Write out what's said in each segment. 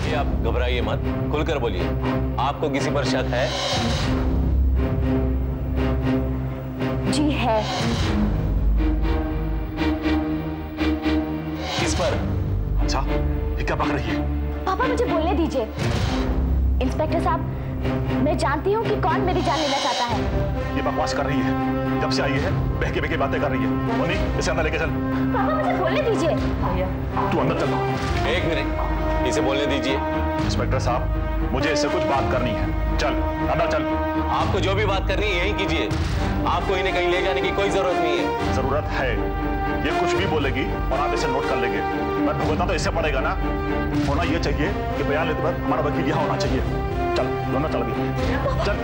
ये आप घबराइए मत, खुलकर बोलिए। आपको किसी पर शक है? जी है। किस पर? अच्छा, ये क्या बक रही है? पापा मुझे बोलने दीजिए। इंस्पेक्टर साहब, मैं जानती हूँ कि कौन मेरी जान लेना चाहता है। ये बकवास कर रही है, जब से आई है बहके बहके बातें कर रही है। मुन्नी, इसे अंदर लेके चल। पापा मुझे बोलने दीजिए। तू अंदर चल। एक मिनट, इसे बोलने दीजिए। इंस्पेक्टर साहब, मुझे इससे कुछ बात करनी है। चल अंदर चल। आपको जो भी बात करनी है यही कीजिए, आपको इन्हें कहीं ले जाने की कोई जरूरत नहीं है। जरूरत है, ये कुछ भी बोलेगी और आप इसे नोट कर लेंगे। मैं भुगतना तो इससे पड़ेगा ना। होना ये चाहिए कि बयान लेते वक्त हमारा वकील यहाँ होना चाहिए। चल दोनों चल भी चल।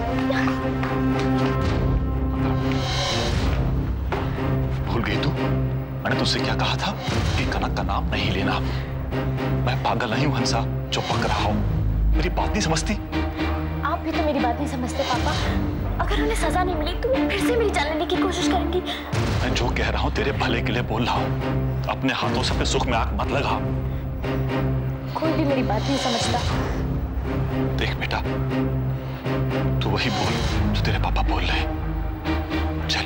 भूल गई तू? मैंने तुझसे क्या कहा था कि कनक का नाम नहीं लेना। मैं पागल नहीं हूं हंसा जो पक रहा हूं। मेरी बात नहीं समझती? आप भी तो मेरी बात नहीं समझते पापा। अगर उन्हें सजा नहीं मिली तो वो फिर से मेरी जान लेने की कोशिश करेंगी। मैं जो कह रहा हूं तेरे भले के लिए बोल रहा हूं। अपने हाथों से अपने सुख में आग मत लगा। कोई भी मेरी बात नहीं समझता। देख बेटा, तू वही बोल जो तेरे पापा बोल रहे हैं। चल।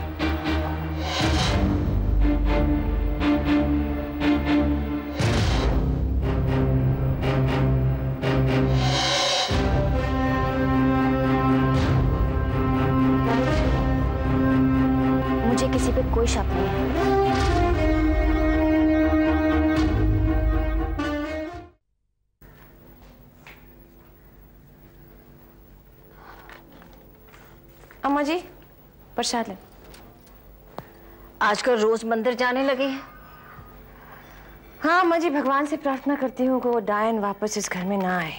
मुझे किसी पे कोई शक नहीं है। अम्मा जी, प्रसाद ले। आजकल रोज मंदिर जाने लगे हैं। हाँ अम्मा जी, भगवान से प्रार्थना करती हूँ कि वो डायन वापस इस घर में ना आए।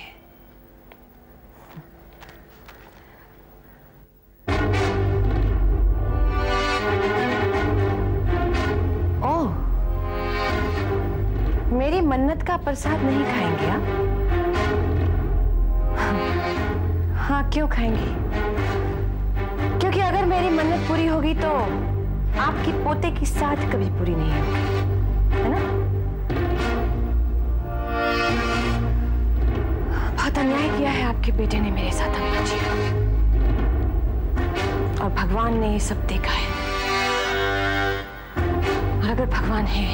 ओह, मेरी मन्नत का प्रसाद नहीं खाएंगे आप? हाँ, क्यों खाएंगी? क्योंकि अगर मेरी मन्नत पूरी होगी तो आपकी पोते की साथ कभी पूरी नहीं होगी, है ना? बहुत अन्याय किया है आपके बेटे ने मेरे साथ अम्मा जी, और भगवान ने ये सब देखा है। और अगर भगवान है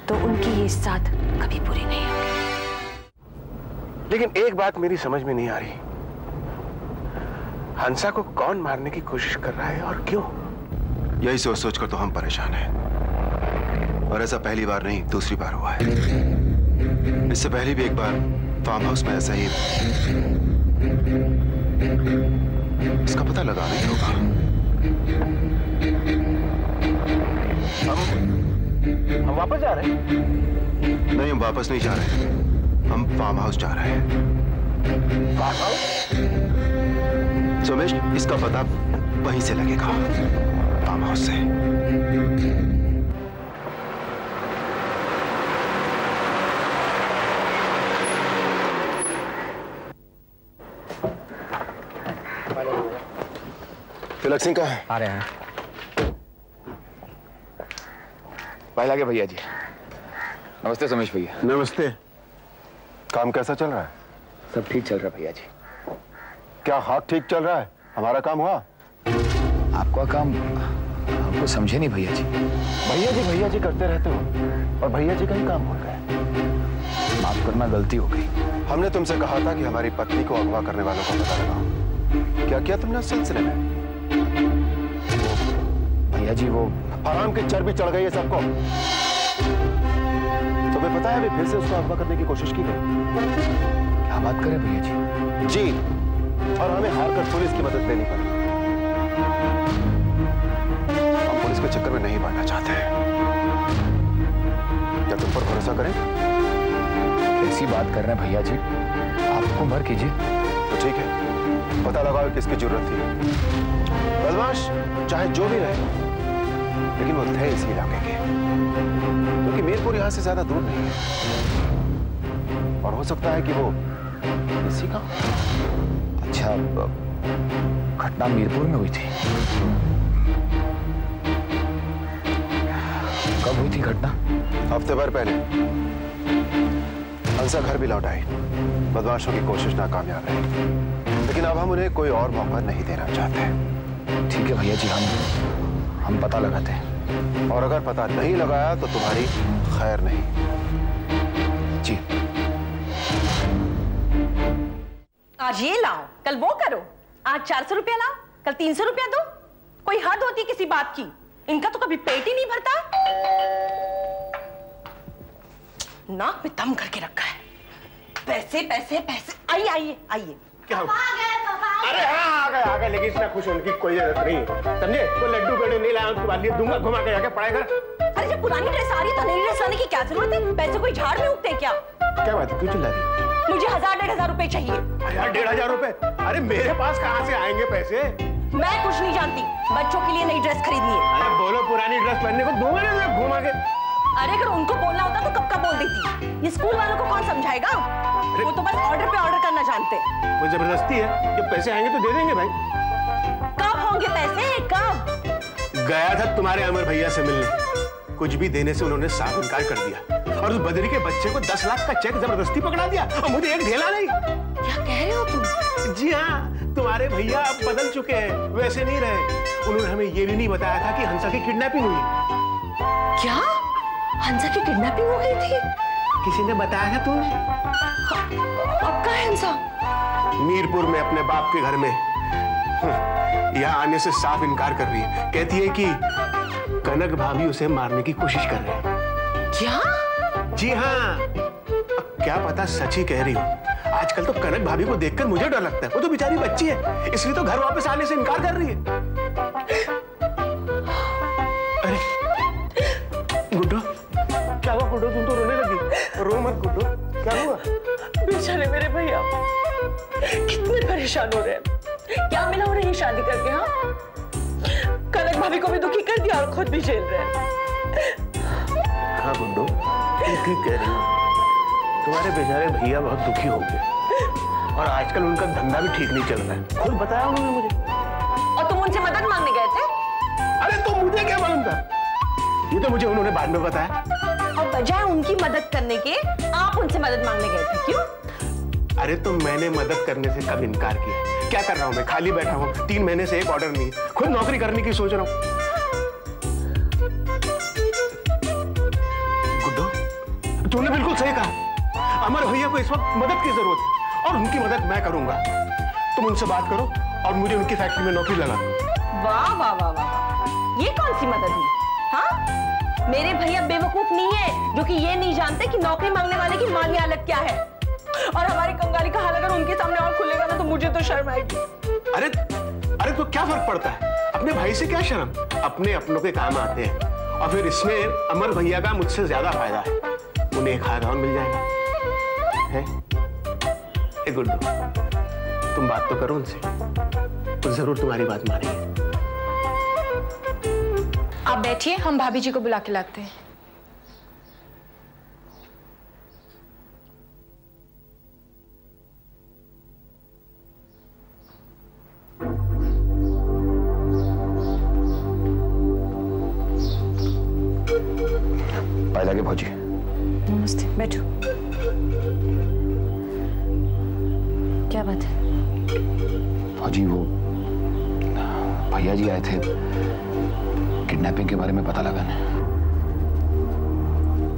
तो उनकी ये साथ कभी पूरी नहीं होगी। लेकिन एक बात मेरी समझ में नहीं आ रही, हंसा को कौन मारने की कोशिश कर रहा है और क्यों? यही सोच सोच कर तो हम परेशान हैं। और ऐसा पहली बार नहीं, दूसरी बार हुआ है। इससे पहले भी एक बार फार्म हाउस में ऐसा ही। इसका पता लगाना ही होगा। हम वापस जा रहे हैं? नहीं, हम वापस नहीं जा रहे, हम फार्म हाउस जा रहे हैं। Farm house? सोमेश, इसका पता वहीं से लगेगा, फार्म हाउस से। तिलक सिंह कहाँ है? आ रहे हैं। भाई लागे भैया जी। नमस्ते सोमेश भैया। नमस्ते। काम कैसा चल रहा है? सब ठीक चल रहा है भैया जी। क्या हाथ ठीक चल रहा है? हमारा काम हुआ? आपका काम हमको समझे नहीं भैया जी। भैया जी करते रहते हो, और भैया जी का ही काम हो गया। माफ करना, गलती हो गई। हमने तुमसे कहा था कि हमारी पत्नी को अगवा करने वालों का पता लगाओ। क्या किया तुमने उस सिलसिले में? भैया जी वो हराम की चर्बी चढ़ गई है सबको। तुम्हें पता है अभी फिर से उसको अगवा करने की कोशिश की गई। क्या बात करें भैया जी? और हमें हारकर पुलिस की मदद लेनी पड़ी। हम पुलिस के चक्कर में नहीं पड़ना चाहते हैं। क्या तुम पर भरोसा करें? कैसी बात कर रहे हैं भैया जी? आपको मर कीजिए। तो ठीक है, पता लगाओ किसकी जरूरत थी। बदमाश चाहे जो भी रहे, लेकिन वो थे इसी इलाके के, क्योंकि मीरपुर यहां से ज्यादा दूर नहीं है। और हो सकता है कि वो इसी का। अच्छा, घटना मीरपुर में हुई थी? कब हुई थी घटना? हफ्ते भर पहले। हंसा घर भी लौट आई। बदमाशों की कोशिश नाकामयाब रही, लेकिन अब हम उन्हें कोई और मौका नहीं देना चाहते। ठीक है भैया जी, हम पता लगाते हैं। और अगर पता नहीं लगाया तो तुम्हारी खैर नहीं। जी। आज ये लाओ, कल वो करो, आज 400 रुपया लाओ, कल 300 रुपया दो। कोई हद होती है किसी बात की? इनका तो कभी पेट ही नहीं भरता। नाक में दम करके रखा है। पैसे पैसे पैसे। आइए आइए आइए। क्या हो? अरे हाँ आ गए, लेकिन इतना खुश होने की कोई जरूरत नहीं, समझे? कोई लड्डू पेड़े नहीं लाया उसके बाद लिए दूंगा, घुमा के जाके पढ़ाई कर। अरे जब पुरानी ड्रेस आ रही है तो नई ड्रेस लाने की क्या जरूरत है? पैसे कोई झाड़ में उगते क्या? क्या बात है, क्यों चिल्ला रही? मुझे 1000-1500 रुपए चाहिए। 1000-1500 रुपए? अरे मेरे पास कहाँ से आएंगे पैसे? मैं कुछ नहीं जानती, बच्चों के लिए नई ड्रेस खरीदनी है। अरे बोलो, पुरानी ड्रेस पहनने को दूंगा ना घुमा के। अरे अगर उनको बोलना होता तो कब का बोल देती। ये स्कूल वालों को कौन समझाएगा? वो तो बस ऑर्डर पे ऑर्डर करना जानते। वो जबरदस्ती है, जब पैसे आएंगे तो दे देंगे भाई। कब होंगे पैसे, कब? गया था तुम्हारे अमर भैया से मिलने, कुछ भी देने से उन्होंने साफ इनकार कर दिया, और उस बदरी के बच्चे को 10 लाख का चेक जबरदस्ती पकड़ा दिया, और मुझे एक ढेला नहीं। क्या कह रहे हो तुम? जी हाँ, तुम्हारे भैया अब बदल चुके हैं, वैसे नहीं रहे। उन्होंने हमें ये भी नहीं बताया था कि हंसा की किडनैपिंग हुई। क्या? हंसा की किडनैपिंग हो गई थी? किसी ने बताया था तुम्हें? अब कहाँ है हंसा? मीरपुर में अपने बाप के घर में। यहाँ आने से साफ इनकार कर रही है, कहती है कि कनक भाभी उसे मारने की कोशिश कर रहे हैं। क्या? जी हाँ, अब क्या पता सच ही कह रही हो। आजकल तो कनक भाभी को देखकर मुझे डर लगता है, वो तो बेचारी बच्ची है, इसलिए तो घर वापस आने से इनकार कर रही है। अरे गुड्डो, क्या हुआ गुड्डो? तुम तो रोने लगी। रो मत गुड्डो, क्या हुआ? बेचारे मेरे भैया कितने परेशान हो रहे हैं। क्या मिला उन्हें ये शादी करके? हाँ, कनक भाभी को भी दुखी कर दिया और खुद भी झेल रहे हैं। हाँ गुड्डो, तुम ठीक कह रही हो। तुम्हारे बेचारे भैया बहुत दुखी हो गए, और आजकल उनका धंधा भी ठीक नहीं चल रहा है, खुद बताया उन्होंने मुझे। और तुम उनसे मदद मांगने गए थे? अरे तो मुझे क्या मालूम था, ये तो मुझे उन्होंने बाद में बताया। और बजाय उनकी मदद करने के आप उनसे मदद मांगने गए थे, क्यों? अरे तो मैंने मदद करने से कब इनकार किया? क्या कर रहा हूं मैं? खाली बैठा हूं, 3 महीने से एक ऑर्डर नहीं, खुद नौकरी करने की सोच रहा हूं। गुड्डो, तूने बिल्कुल सही कहा, अमर भैया को इस वक्त मदद की जरूरत है, और उनकी मदद मैं करूंगा। तुम उनसे बात करो और मुझे उनकी फैक्ट्री में नौकरी लगा। वाह वाह वाह वाह, ये कौन सी मदद हुई? हाँ, मेरे भैया बेवकूफ नहीं है जो कि ये नहीं जानते कि नौकरी मांगने वाले की माली हालत क्या है। और हमारी कंगाली का हाल अगर उनके सामने और खुलेगा ना तो मुझे तो शर्म आएगी। अरे अरे तो क्या फर्क पड़ता है, अपने भाई से क्या शर्म, अपने अपनों के काम आते हैं। और फिर इसमें अमर भैया का मुझसे ज्यादा फायदा है, उन्हें एक हार मिल जाएगा। है गुड्डू, तुम बात तो करो उनसे, तो जरूर तुम्हारी बात मानेंगे। आप बैठिए, हम भाभी जी को बुला के लाते हैं। पायला के भौजी। नमस्ते, बैठो। क्या बात है? भौजी वो भैया जी आए थे किडनैपिंग के बारे में पता लगाने।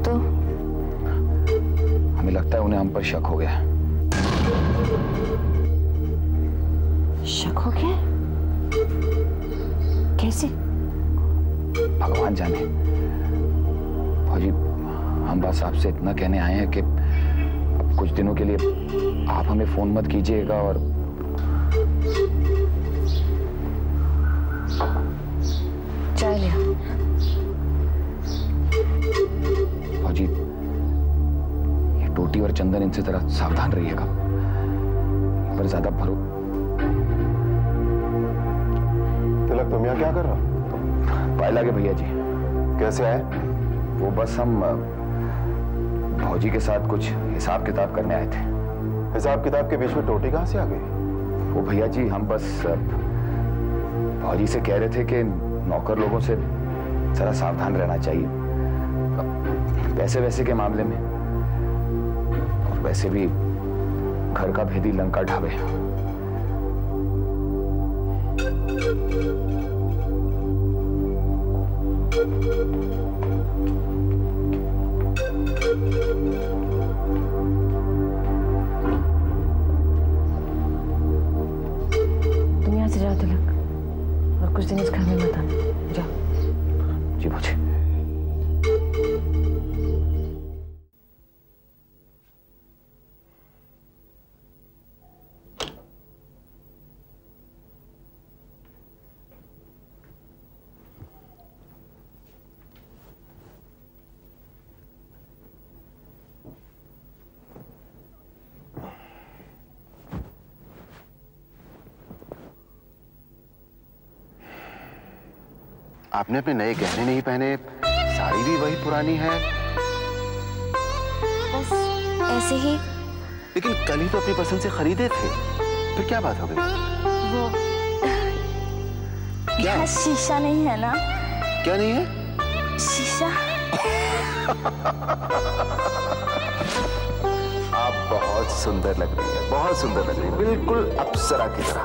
तो हमें लगता है उन्हें हम पर शक हो गया। शक हो गया? कैसे? भगवान जाने। भौजी, हम बस आपसे इतना कहने आए हैं कि अब कुछ दिनों के लिए आप हमें फोन मत कीजिएगा, और चाय ले। भौजी, ये टोटी और चंदन, इनसे जरा सावधान रहिएगा, इन पर ज्यादा भरोसा। तिलक, तुम यहाँ क्या कर रहे हो? पायला के भैया जी। कैसे आए? वो बस हम भौजी के साथ कुछ हिसाब किताब करने आए थे। हिसाब किताब के बीच में टोटी कहाँ से आ गई? वो भैया जी, हम बस भौजी से कह रहे थे कि नौकर लोगों से जरा सावधान रहना चाहिए पैसे वैसे के मामले में। वैसे भी घर का भेदी लंका ढाबे। तुम यहाँ से जाओ तिलक, और कुछ दिन इस घर में मत आना। जाओ। जी मुझे आपने अपने नए गहने नहीं पहने, साड़ी भी वही पुरानी है। बस ऐसे ही। लेकिन कल ही तो अपनी पसंद से खरीदे थे, फिर क्या बात हो गई? वो क्या शीशा नहीं है ना? क्या नहीं है? शीशा। आप बहुत सुंदर लग रही है, बहुत सुंदर लग रही है, बिल्कुल अप्सरा की तरह।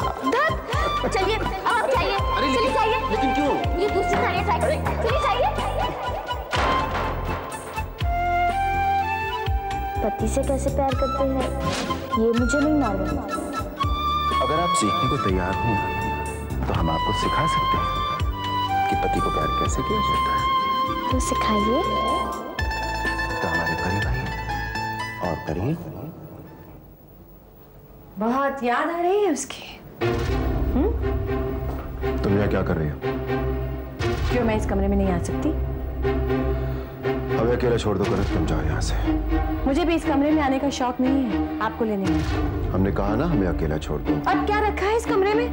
चलिए अब आप चाहिए। चलिए चाहिए। लेकिन क्यों? ये दूसरी साड़ी चाहिए। चलिए चाहिए। पति से कैसे प्यार करते हैं ये मुझे नहीं मालूम। अगर आप सीखने को तैयार हो तो हम आपको सिखा सकते हैं कि पति को प्यार कैसे किया जाता है। तो सिखाइए। तो हमारे परी भाई और करिए। बहुत याद आ रही है उसकी। तुम यहाँ क्या कर रही हो? क्यों मैं इस कमरे में नहीं आ सकती? हमें अकेला छोड़ दो कनक, तुम जाओ यहाँ से। मुझे भी इस कमरे में आने का शौक नहीं है आपको लेने में। हमने कहा ना हमें अकेला छोड़ दो। अब क्या रखा है इस कमरे में?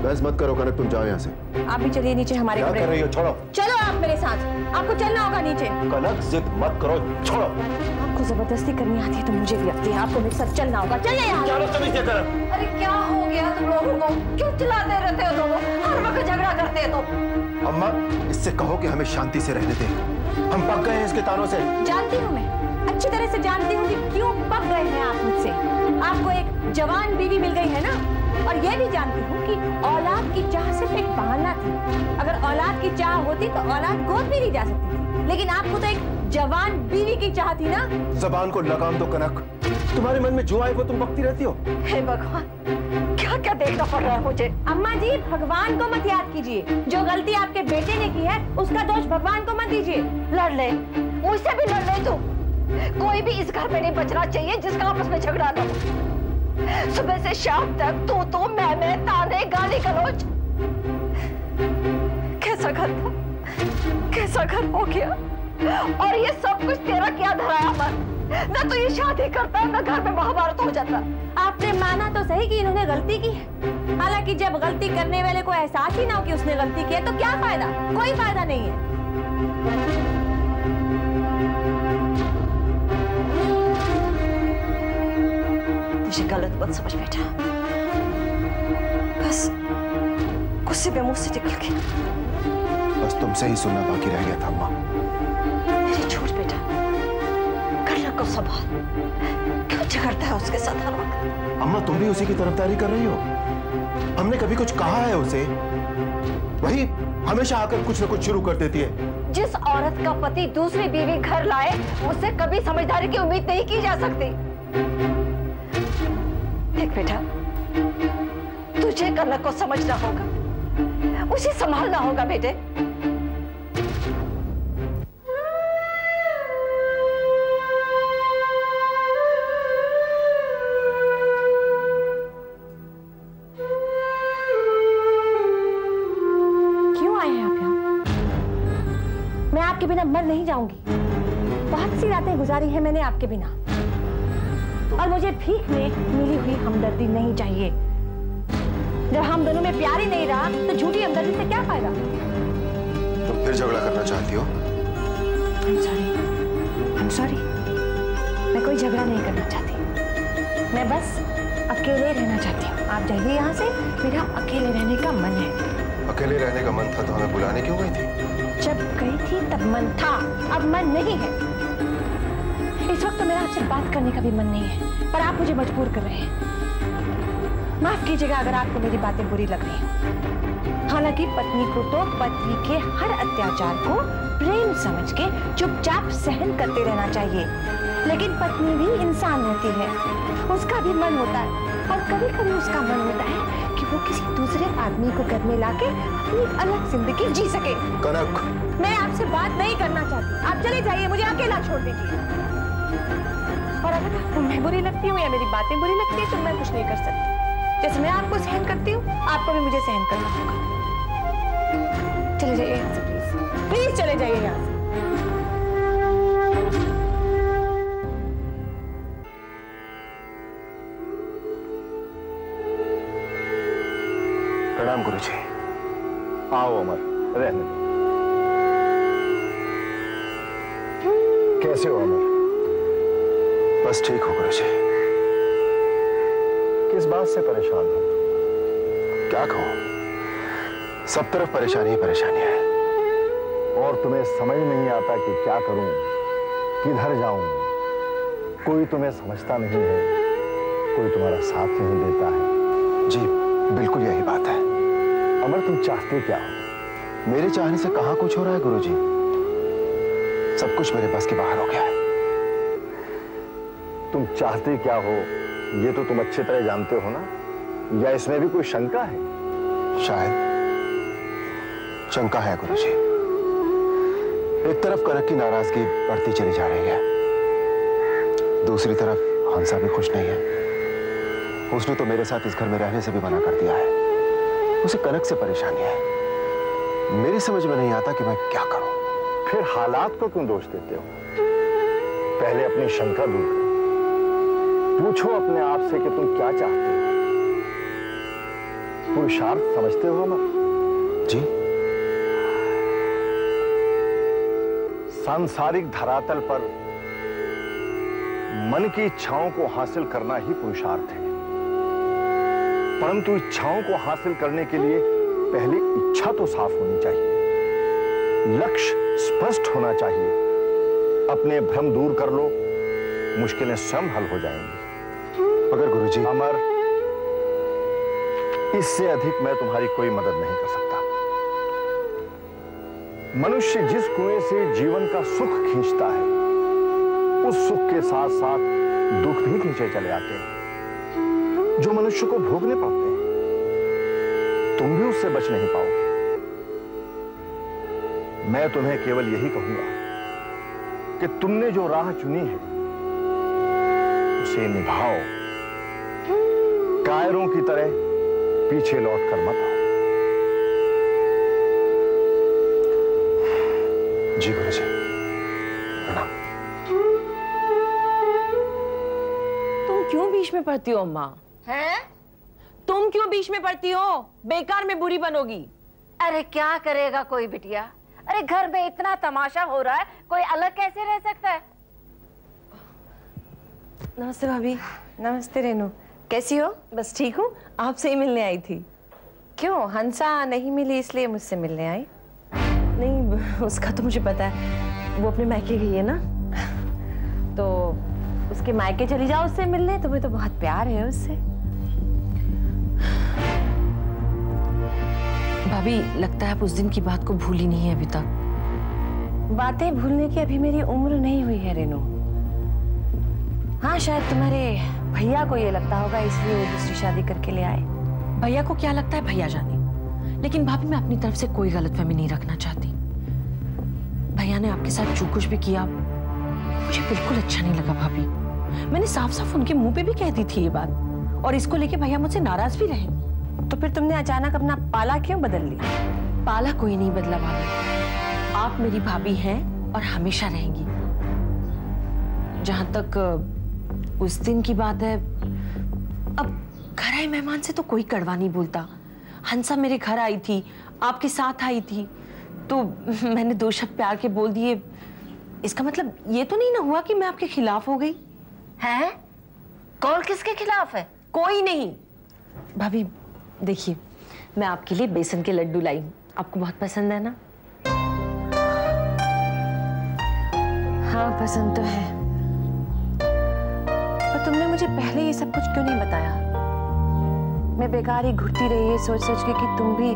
बस मत करो कनक, तुम जाओ यहाँ से। आप भी चलिए नीचे हमारे क्या कमरे कर रही हो? छोड़ो। चलो आप मेरे साथ, आपको चलना होगा नीचे। कनक जिद मत करो, छोड़ो। आपको जबरदस्ती करनी आती है तो मुझे भी आती है, आपको मेरे साथ चलना होगा। चलिए यहाँ। चलो चलिए क्या कर? अरे क्या हो गया तुम लोगों को? क्यों चिल्लाते रहते हो दोनों? हर वक्त झगड़ा करते हो तो। अम्मा इससे कहो कि हमें शांति से रहने दें, हम पक गए हैं इसके तारों से। जानती हूँ मैं, अच्छी तरह से जानती हूँ कि क्यों पक गए हैं आप मुझसे। आपको एक जवान बीवी मिल गई है ना, और यह भी जानती हूँ कि औलाद की चाह सिर्फ एक बहाना थी। अगर औलाद की चाह होती तो औलाद गोद भी नहीं जा सकती थी, लेकिन आपको तो एक जवान बीवी की चाह थी ना। जबान को लगाम दो कनक, तुम्हारे मन में जो आए वो तुम बकती रहती हो। हे भगवान, क्या क्या देखना पड़ रहा है मुझे। अम्मा जी भगवान को मत याद कीजिए, जो गलती आपके बेटे ने की है उसका दोष भगवान को मत दीजिए। लड़ ले, मुझसे भी लड़ ले तू। कोई भी इस घर में नहीं बचना चाहिए जिसका आपस में झगड़ा न हो। सुबह से शाम तक तू मैं ताने गाली गलौज। कैसा घर था, कैसा घर हो गया, और ये सब कुछ तेरा क्या धराया मन। ना तो ये शादी करता ना घर में महाभारत हो जाता। आपने माना तो सही कि इन्होंने गलती की है, हालांकि जब गलती करने वाले को एहसास ही ना हो कि उसने गलती की है तो क्या फायदा? कोई फायदा नहीं है। मुझे गलत मत समझ बेटा, बस गुस्से में मुंह से निकल गया। बस तुमसे ही सुनना बाकी रह गया था अम्मा। मेरी छोड़ बेटा, कन्या को संभाल। क्यों झगड़ता है उसके साथ हर वक्त? अम्मा तुम भी उसी की तरफदारी कर रही हो। हमने कभी कुछ कहा है उसे? वही हमेशा आकर कुछ न कुछ शुरू कर देती है। जिस औरत का पति दूसरी बीवी घर लाए उससे कभी समझदारी की उम्मीद नहीं की जा सकती। देख बेटा, तुझे कनक को समझना होगा, उसे संभालना होगा बेटे। क्यों आए हैं आप यहाँ? मैं आपके बिना मर नहीं जाऊंगी। बहुत सी रातें गुजारी है मैंने आपके बिना, और मुझे भीख में मिली हुई हमदर्दी नहीं चाहिए। जब हम दोनों में प्यार ही नहीं रहा तो झूठी हमदर्दी से क्या फायदा? तुम फिर झगड़ा करना चाहती हो? I'm sorry। मैं कोई झगड़ा नहीं करना चाहती, मैं बस अकेले रहना चाहती हूँ। आप जाइए यहाँ से, मेरा अकेले रहने का मन है। अकेले रहने का मन था तो हमें बुलाने क्यों गई थी? जब गई थी तब मन था, अब मन नहीं है। इस इस वक्त तो मेरा आपसे बात करने का भी मन नहीं है, पर आप मुझे मजबूर कर रहे हैं। माफ कीजिएगा अगर आपको मेरी बातें बुरी लग रही हैं। हालांकि पत्नी को तो पति के हर अत्याचार को प्रेम समझ के चुपचाप सहन करते रहना चाहिए, लेकिन पत्नी भी इंसान होती है, उसका भी मन होता है, और कभी कभी उसका मन होता है कि वो किसी दूसरे आदमी को घर में लाके अपनी अलग जिंदगी जी सके। कनक, मैं आपसे बात नहीं करना चाहती, आप चले जाइए, मुझे अकेला छोड़ दीजिए। और अगर आपको मैं बुरी लगती हूँ या मेरी बातें बुरी लगती है तो मैं कुछ नहीं कर सकती। जैसे मैं आपको सहन करती हूँ, आपको भी मुझे सहन करना होगा। चले जाइए यहाँ से प्लीज, प्लीज चले जाइए यहाँ से। प्रणाम गुरुजी। आओ अमर, रहने दो। कैसे हो अमर? बस ठीक हो गुरुजी। किस बात से परेशान हो? क्या कहूं, सब तरफ परेशानी ही परेशानी है। और तुम्हें समझ नहीं आता कि क्या करूं, किधर जाऊं। कोई तुम्हें समझता नहीं है, कोई तुम्हारा साथ नहीं देता है। जी बिल्कुल यही बात है। अमर, तुम चाहते क्या हो? मेरे चाहने से कहां कुछ हो रहा है गुरुजी, सब कुछ मेरे बस के बाहर हो गया है। तुम चाहते क्या हो ये तो तुम अच्छी तरह जानते हो ना, या इसमें भी कोई शंका है? शायद शंका है गुरुजी। एक तरफ कनक की नाराजगी बढ़ती चली जा रही है, दूसरी तरफ हंसा भी खुश नहीं है। उसने तो मेरे साथ इस घर में रहने से भी मना कर दिया है। उसे कनक से परेशानी है, मेरी समझ में नहीं आता कि मैं क्या करूं। फिर हालात को क्यों दोष देते हो? पहले अपनी शंका दूर करो, पूछो अपने आप से कि तुम क्या चाहते हो। पुरुषार्थ समझते हो अमर? जी। सांसारिक धरातल पर मन की इच्छाओं को हासिल करना ही पुरुषार्थ है, परंतु इच्छाओं को हासिल करने के लिए पहले इच्छा तो साफ होनी चाहिए, लक्ष्य स्पष्ट होना चाहिए। अपने भ्रम दूर कर लो, मुश्किलें स्वयं हल हो जाएंगी। मगर गुरुजी। अमर, इससे अधिक मैं तुम्हारी कोई मदद नहीं कर सकता। मनुष्य जिस कुएं से जीवन का सुख खींचता है, उस सुख के साथ साथ दुख भी खींचे चले आते हैं, जो मनुष्य को भोगने पड़ते हैं। तुम भी उससे बच नहीं पाओगे। मैं तुम्हें केवल यही कहूंगा कि तुमने जो राह चुनी है उसे निभाओ, कायरों की तरह पीछे लौटकर मत आओ। जी गुरुजी, प्रणाम। तुम क्यों बीच में पड़ती हो अम्मा? हैं? तुम क्यों बीच में पड़ती हो? बेकार में बुरी बनोगी। अरे क्या करेगा कोई बिटिया, अरे घर में इतना तमाशा हो रहा है, कोई अलग कैसे रह सकता है? नमस्ते भाभी। नमस्ते रेनू, कैसी हो? बस ठीक हूँ, आपसे ही मिलने आई थी। क्यों, हंसा नहीं मिली इसलिए मुझसे मिलने आई? नहीं, उसका तो मुझे पता है, वो अपने मायके गई है ना। तो उसके मायके चली जाओ उससे मिलने, तुम्हें तो बहुत प्यार है उससे। भाभी, लगता है आप उस दिन की बात को भूली नहीं है अभी तक। बातें भूलने की अभी मेरी उम्र नहीं हुई है रेनू। हाँ, शायद तुम्हारे भैया को ये लगता होगा इसलिए वो दूसरी शादी करके ले आए। भैया को क्या लगता है भैया जाने, लेकिन भाभी मैं अपनी तरफ से कोई गलतफहमी नहीं रखना चाहती। भैया ने आपके साथ जो कुछ भी किया मुझे बिल्कुल अच्छा नहीं लगा भाभी। मैंने साफ साफ उनके मुंह पे भी कह दी थी ये बात, और इसको लेके भैया मुझसे नाराज भी रहे। तो फिर तुमने अचानक अपना पाला क्यों बदल लिया? पाला कोई नहीं बदला भाभी, आप मेरी भाभी हैं और हमेशा रहेंगी। जहां तक उस दिन की बात है, अब घर आए मेहमान से तो कोई कड़वा नहीं बोलता। हंसा मेरे घर आई थी, आपके साथ आई थी, तो मैंने दो शब्द प्यार के बोल दिए। इसका मतलब ये तो नहीं ना हुआ कि मैं आपके खिलाफ हो गई? हैं? कौन किसके खिलाफ है? कोई नहीं। भाभी देखिए, मैं आपके लिए बेसन के लड्डू लाई हूँ, आपको बहुत पसंद है ना? हाँ, पसंद तो है। पर तुमने मुझे पहले ये सब कुछ क्यों नहीं बताया? मैं बेकार ही घुटती रही है सोच सोच के कि तुम भी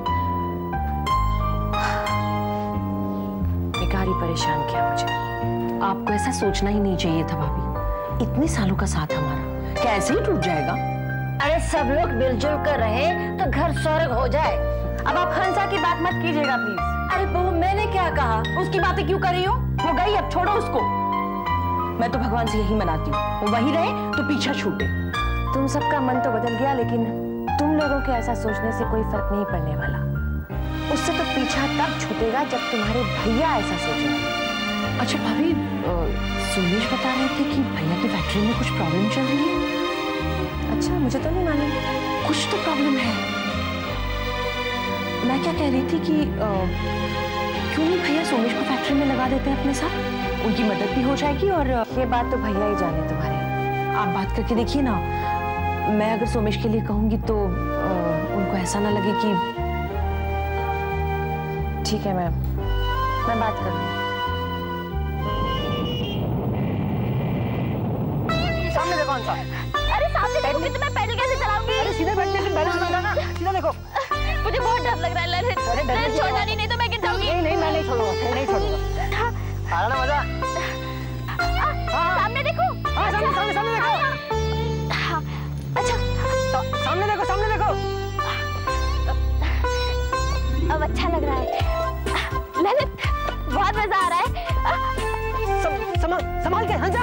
बेकार ही परेशान किया मुझे। आपको ऐसा सोचना ही नहीं चाहिए था भाभी। इतने सालों का साथ हमारा क्या ऐसे ही टूट जाएगा? अरे सब लोग मिलजुल कर रहे तो घर स्वर्ग हो जाए। अब आप हंसा की बात मत कीजिएगा प्लीज। अरे बहू मैंने क्या कहा? उसकी बातें क्यों कर रही हो? वो गई, अब छोड़ो उसको। मैं तो भगवान से यही मनाती हूँ, वो वहीं रहे तो पीछा छूटे। तुम सबका मन तो बदल गया, लेकिन तुम लोगों के ऐसा सोचने से कोई फर्क नहीं पड़ने वाला। उससे तो पीछा तब छूटेगा जब तुम्हारे भैया ऐसा सोचेंगे। अच्छा भाभी, सोमेश बता रहे थे कि भैया की फैक्ट्री में कुछ प्रॉब्लम चल रही है। अच्छा, मुझे तो नहीं मालूम। कुछ तो प्रॉब्लम है। मैं क्या कह रही थी कि क्यों नहीं भैया सोमेश को फैक्ट्री में लगा देते हैं अपने साथ? उनकी मदद भी हो जाएगी। और ये बात तो भैया ही जाने तुम्हारे। आप बात करके देखिए ना। मैं अगर सोमेश के लिए कहूंगी तो उनको ऐसा ना लगे कि। ठीक है, मैं बात करूंगी। सामने देखो अंसा। अरे सामने देखूंगी तो मैं पैदल कैसे चलाऊंगी? अरे सीधे बैठने से बैलेंस बनता ना, सीधा देखो। मुझे बहुत डर लग रहा है ललित। मैं छोड़ना नहीं तो मैं गिर जाऊंगी। नहीं, मैं नहीं छोड़ूंगा, नहीं छोड़ूंगा। आ रहा ना मजा? सामने देखो। हाँ, सामने देखो। अच्छा, सामने देखो, सामने देखो। अब अच्छा लग रहा है ललित, बहुत मजा आ रहा है। संभाल के, हंसा।